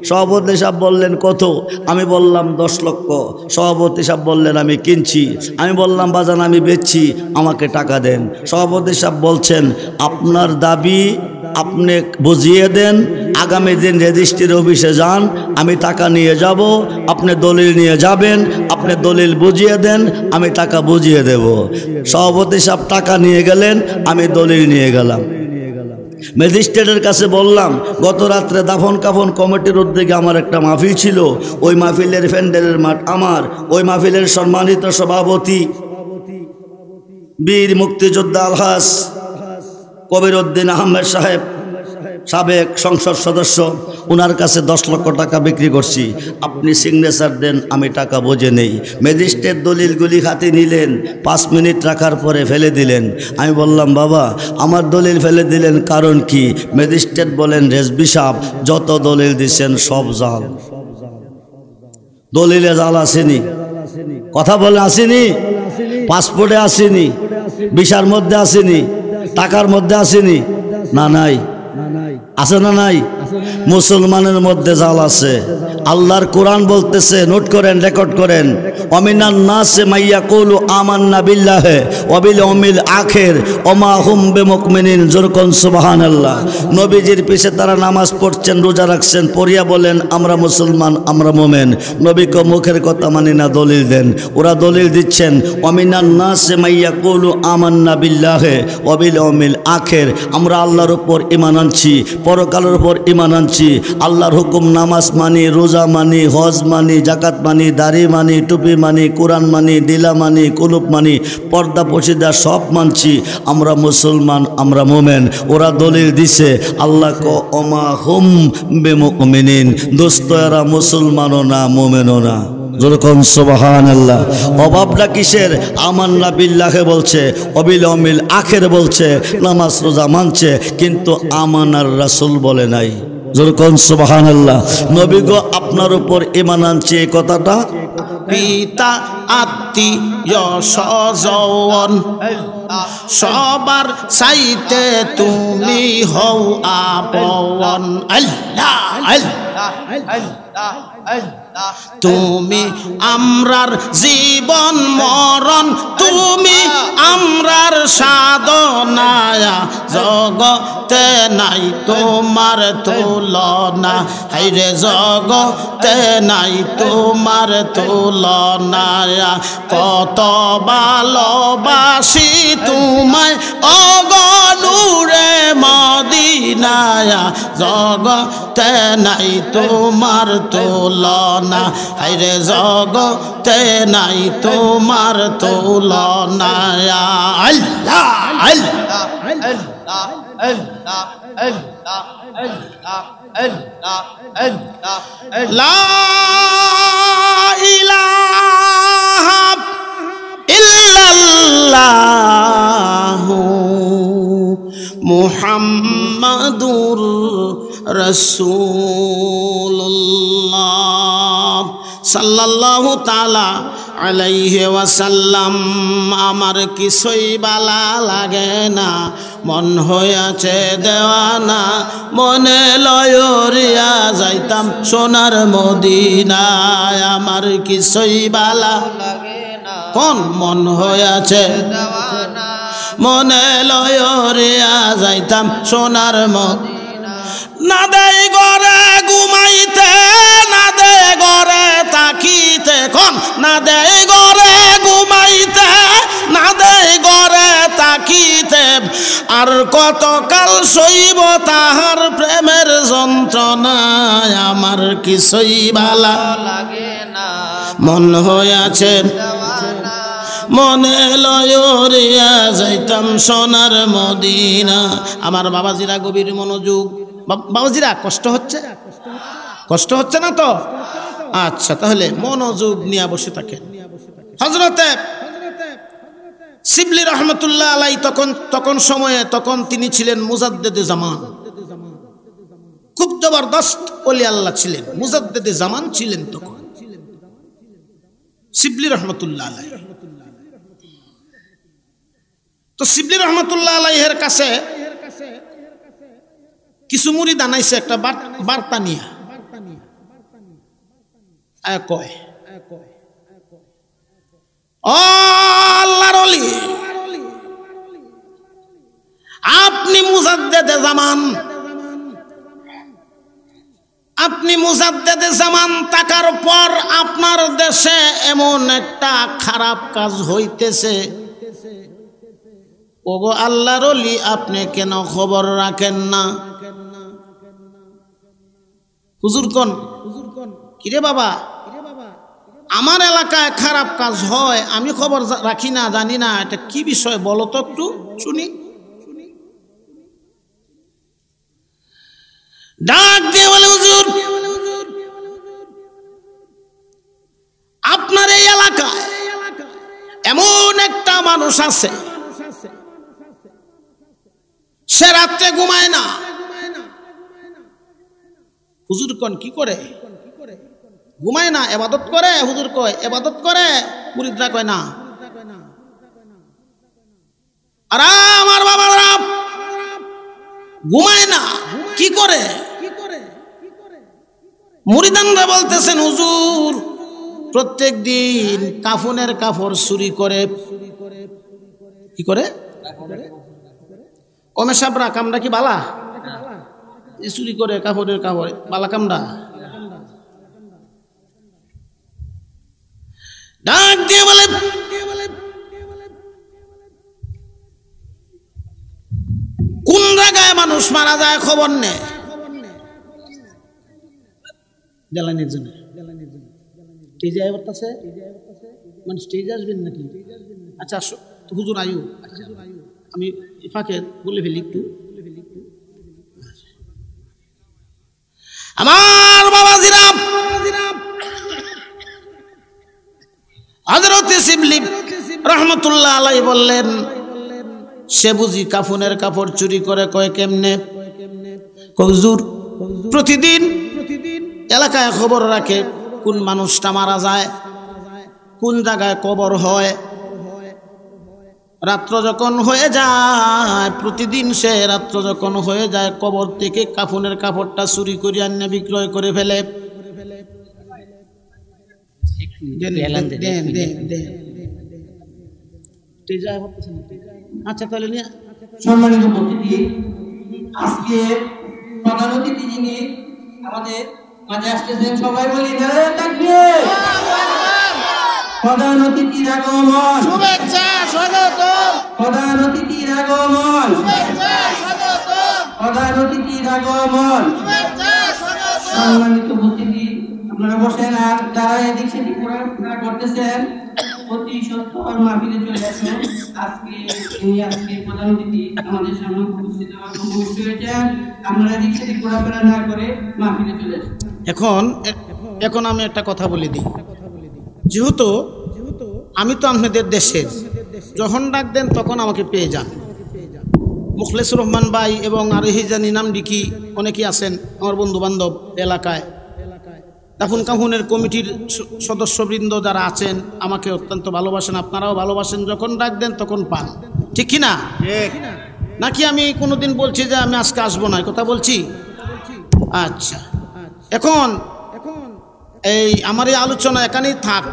সভাপতি সাহেব বললেন কত? আমি বললাম 10 লক্ষ। সভাপতি সাহেব বললেন আমি কিনছি। আমি বললাম বাজান আমি বেচছি, আমাকে টাকা দেন। সভাপতি সাহেব বলছেন আপনার দাবি আপনি বুঝিয়ে দেন, আগামী দিন রেজিস্ট্রির অফিসে যান, আমি টাকা নিয়ে যাব, আপনি দলিল নিয়ে যাবেন, আপনি দলিল বুঝিয়ে দেন, আমি টাকা বুঝিয়ে দেব। সভাপতি সাহেব টাকা নিয়ে গেলেন, আমি দলিল নিয়ে গেলাম। ম্যাজিস্ট্রেটের কাছে বললাম, গত রাত্রে দাফন কাফন কমিটির উদ্যোগে আমার একটা মাহফিল ছিল, ওই মাহফিলের প্যান্ডেলের মাঠ আমার। ওই মাহফিলের সম্মানিত সভাপতি বীর মুক্তিযোদ্ধা আলহাজ কবির উদ্দিন আহমেদ সাহেব, সাবেক সংসদ সদস্য, ওনার কাছে 10 লক্ষ টাকা বিক্রি করছি। আপনি সিগনেচার দেন, আমি টাকা বুঝে নেই। ম্যাজিস্ট্রেট দলিলগুলি হাতে নিলেন, 5 মিনিট রাখার পরে ফেলে দিলেন। আমি বললাম বাবা আমার দলিল ফেলে দিলেন কারণ কি? ম্যাজিস্ট্রেট বলেন রেজভী সাহেব যত দলিল দিচ্ছেন সব জাল। দলিলে জাল আসেনি, কথা বলে আসেনি, পাসপোর্টে আসেনি, ভিসার মধ্যে আসেনি, টাকার মধ্যে আসেনি, না নাই আছে না নাই? মুসলমানের মধ্যে জাল আছে। আল্লাহর কোরআন বলতেছে, নোট করেন, রেকর্ড করেন, অমিনান নাসি মান ইয়াকুলু আমান্না বিল্লাহি ওয়া বিল ইয়াউমিল আখির ওয়া মা হুম বিমুমিনিন। জোরকন সুবহানাল্লাহ। নবীজির পিছে তারা নামাজ পড়ছেন, রোজা রাখছেন, পড়িয়া বলেন আমরা মুসলমান, আমরা মোমেন। নবীকে মুখের কথা মানি না, দলিল দেন। ওরা দলিল দিচ্ছেন, অমিনান নাসি মান ইয়াকুলু আমান্না বিল্লাহি ওয়া বিল ইয়াউমিল আখির, আমরা আল্লাহর উপর ঈমান আনছি, পরকালের উপর ঈমান আনছি, আল্লাহর হুকুম নামাজ মানি, রোজা মানি, হজ মানি, যাকাত মানি, দাড়ি মানি, টুপি মানি, কোরআন মানি, ডিলা মানি, কুলুপ মানি, পর্দা পশিদা সব মানছি, আমরা মুসলমান, আমরা মোমেন। ওরা দলিল দিছে আল্লাহ কো ওমা হুম বিমুমিনিন, দোস্ত এরা মুসলমানও না, মোমেনও না। যেরকম সুবহানাল্লাহ। অভাবটা কিসের? আমান্না বিল্লাহে বলছে, ওয়াবিল ইয়াউমিল আখির বলছে, নামাজ রোজা মানছে, কিন্তু আমানার রাসূল বলে নাই। যেরকম সুবহানাল্লাহ। নবী গো আপনার উপর ঈমান আনছে, এই কথাটা পিতা আত্মীয় স্বজন সবার চাইতে তুমি হও আপন। আল্লাহ তুমি আমরার জীবন মরণ, তুমি আমরার সাধনায়া, জগতে নাই তোমার তুলনা, হাইরে জগতে নাই তোমার তুলনায়া। কত ভালোবাসি তোমায় অগনুরে মদিনায়া, জগতে নাই তোমার তুলনা। তুলনা, হায়রে জগতে নাই তোমার তুলনা। আল্লাহ আল্লাহ আল্লাহ আল্লাহ আল্লাহ আল্লাহ আল্লাহ আল্লাহ লা ইলাহা ইল্লাল্লাহু মুহাম্মাদুর রাসূলুল্লাহ সাল্লাল্লাহু তাআলা আলাইহি ওয়াসাল্লাম। আমার কিছুই বালা লাগে না, মন হইয়াছে দেওয়ানা, মনে লয়রিয়া যাইতাম সোনার মদিনায়। আমার কিছুই বালা লাগে না, কোন মন হইয়াছে দেওয়ানা, মনে লয়রিয়া যাইতাম সোনার মদিনা। না দেই গরে ঘুমাইতে, না দে গরে তাকিতে, কোন না দে গরে ঘুমাইতে, না দে গরে তাকিতে, আর কতকাল সইব তাহার প্রেমের যন্ত্রণায়। আমার কিছুই ভালো লাগে না, মন হইয়াছে মনে লয়রিয়া যাইতাম সোনার মদিনা। আমার বাবাজিরা গভীর মনোযোগ। বাবাজিরা কষ্ট হচ্ছে, কষ্ট হচ্ছে না তো? আচ্ছা, তাহলে মনোযোগ নিয়ে বসে থাকেন। হযরতে শিবলি রহমতুল্লাহ আলাই তখন সময়ে তিনি ছিলেন মুজাদ্দেদে জামান, খুব জবরদস্ত ওলি আল্লাহ ছিলেন, মুজাদ্দেদে জামান ছিলেন তখন শিবলি রহমতুল্লাহ আলাই। তো শিবলি রহমতুল্লাহ আলাইহের কাছে কিছু মুরিদ আনাইছে একটা বার্তা নিয়ে। কয়, ও আল্লাহর ওলি, আপনি মুজাদ্দেদে জামান, আপনি মুজাদ্দেদে জামান থাকার পর আপনার দেশে এমন একটা খারাপ কাজ হইতেছে, ওগো আল্লাহর ওলি, আপনি কেন খবর রাখেন না? হুজুর কোন, কিরে বাবা, আমার এলাকায় খারাপ কাজ হয়, আমি খবর রাখি না, জানি না, এটা কি বিষয় বলো তো একটু শুনি। ডাক দিয়ে বলে, হুজুর, আপনার এই এলাকায় এমন একটা মানুষ আছে, সে রাত্রে ঘুমায় না। হুজুর কোন, কি করে? ঘুমায় না, ইবাদত করে। হুজুর কয় ইবাদত করে, মুরিদরা কয় না। আর আমার বাবারা ঘুমায় না, কি করে? মুরিদানরা বলতেছেন, হুজুর প্রত্যেক দিন কাফনের কাপড় চুরি করে। কি করে? ওমে সাবরা কামরা কি বালা? চুরি করে কাপড়ের কাপড়, বালা কামরা? ডাক দিয়ে বলে, কোন জায়গায় মানুষ মারা যায় খবর নেই। জ্বালানির জন্য স্টেজে আসছে, মানে স্টেজে আসবেন নাকি? আচ্ছা আসো হুজুর, আয়ু আমি ফাঁকে বলে ফেলি একটু। আমার বাবাজিরা, হযরতে শিবলি রহমতুল্লাহ আলাই বললেন, সে বুঝি কাফনের কাপড় চুরি করে। কয় কেমনে? হুজুর প্রতিদিন এলাকায় খবর রাখে, কোন মানুষটা মারা যায়, কোন জায়গায় কবর হয়। রাত্র যখন হয়ে যায়, প্রতিদিন সে রাত্র যখন হয়ে যায়, কবর থেকে কাফনের কাপড়টা চুরি করে আনিয়ে বিক্রয় করে ফেলে। আচ্ছা তাহলে নিয়ে সম্মানিত অতিথি, আজকে প্রধান অতিথি যিনি আমাদের মাঝে আসতেছেন, সবাই বলি তাকবীর। প্রধান অতিথির আগমন, শুভেচ্ছা স্বাগতম। প্রধান অতিথির আগমন, শুভেচ্ছা স্বাগতম। প্রধান অতিথির আগমন। শুভেচ্ছা স্বাগতম। সম্মানিত অতিথি, আপনারা বসেন, আর যারা এদিক সেদিক ঘোরাফেরা করতেছেন অতি সত্তর মাহফিলে চলে আসুন। আজকে প্রধান অতিথি আমাদের সামনে উপস্থিত হয়েছেন। আপনারা এদিক সেদিক ঘোরাফেরা না করে মাহফিলে চলে আসুন। এখন আমি একটা কথা বলে দিই, যেহেতু আমি তো আপনাদের দেশের, যখন ডাক দেন তখন আমাকে পেয়ে যান। মুখলেসুর রহমান ভাই এবং আর হিজানি নাম ডিকি অনেকেই আছেন আমার বন্ধু বান্ধব এলাকায়, দাফন কাফনের কমিটির সদস্যবৃন্দ যারা আছেন আমাকে অত্যন্ত ভালোবাসেন, আপনারাও ভালোবাসেন। যখন ডাক দেন তখন পান, ঠিক কি না? নাকি আমি কোনোদিন বলছি যে আমি আজকে আসবো না, কথা বলছি? আচ্ছা, এখন এই আমার এই আলোচনা এখানেই থাক।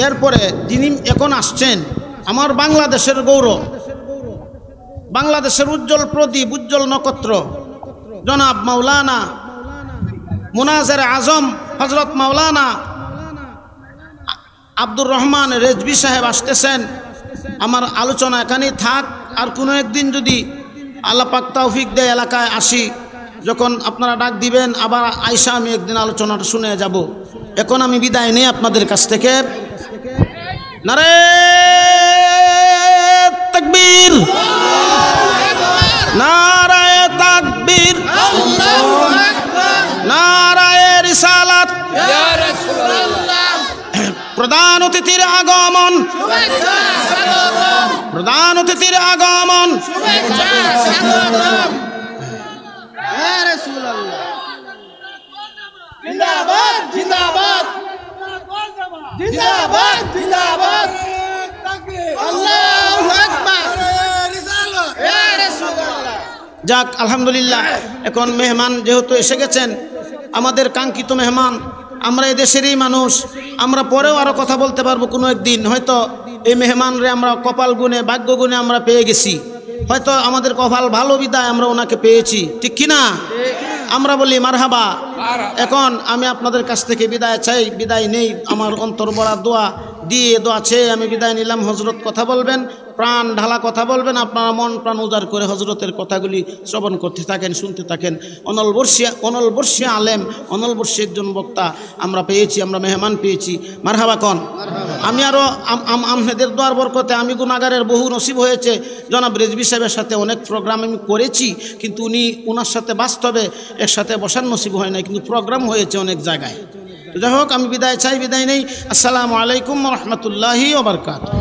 এরপরে যিনি এখন আসছেন, আমার বাংলাদেশের গৌরব, বাংলাদেশের উজ্জ্বল প্রদীপ, উজ্জ্বল নক্ষত্র, জনাব মাওলানা মুনাজের আজম হজরত মাওলানা আব্দুর রহমান রেজভি সাহেব আসতেছেন। আমার আলোচনা এখানেই থাক। আর কোনো একদিন যদি আল্লাহ পাক তৌফিক দেয় এলাকায় আসি, যখন আপনারা ডাক দিবেন আবার আয়সা আমি একদিন আলোচনাটা শুনে যাব। এখন আমি বিদায় নেই আপনাদের কাছ থেকে। নারে তাকবীর, নারায়ে তাকবীর, নারায়ে রিসালাত। প্রধান অতিথির আগমন, প্রধান অতিথির আগমন। জিন্দাবাদ জিন্দাবাদ জিন্দাবাদ জিন্দাবাদ, আল্লাহু আকবার, ইয়া রাসূলুল্লাহ। যাক, আলহামদুলিল্লাহ। এখন মেহমান যেহেতু এসে গেছেন, আমাদের কাঙ্ক্ষিত মেহমান, আমরা এই দেশেরই মানুষ, আমরা পরেও আরও কথা বলতে পারবো কোনো একদিন। হয়তো এই মেহমানরে আমরা কপাল গুণে, ভাগ্য গুণে আমরা পেয়ে গেছি, হয়তো আমাদের কপাল ভালো বিদায় আমরা ওনাকে পেয়েছি, ঠিক কিনা? আমরা বলি মারহাবা। এখন আমি আপনাদের কাছ থেকে বিদায় চাই, বিদায় নেই। আমার অন্তর ভরা দোয়া দিয়ে দোয়া চেয়ে আমি বিদায় নিলাম। হজরত কথা বলবেন, প্রাণ ঢালা কথা বলবেন, আপনারা মন প্রাণ উজাড় করে হজরতের কথাগুলি শ্রবণ করতে থাকেন, শুনতে থাকেন। অনলবর্ষী আলেম, অনলবর্ষী একজন বক্তা আমরা পেয়েছি, আমরা মেহমান পেয়েছি। মারহাবা কন। আমি আরও আপনাদের দোয়ার বরকতে আমি গুনাহগারের বহু নসিব হয়েছে। জনাব রেজভি সাহেবের সাথে অনেক প্রোগ্রাম আমি করেছি, কিন্তু ওনার সাথে বাস্তবে একসাথে বসার নসিব হয় না, কিন্তু প্রোগ্রাম হয়েছে অনেক জায়গায়। যাই হোক, আমি বিদায় চাই, বিদায় নেই। আসসালামু আলাইকুম ওয়া রাহমাতুল্লাহি ওয়া বারাকাতুহু।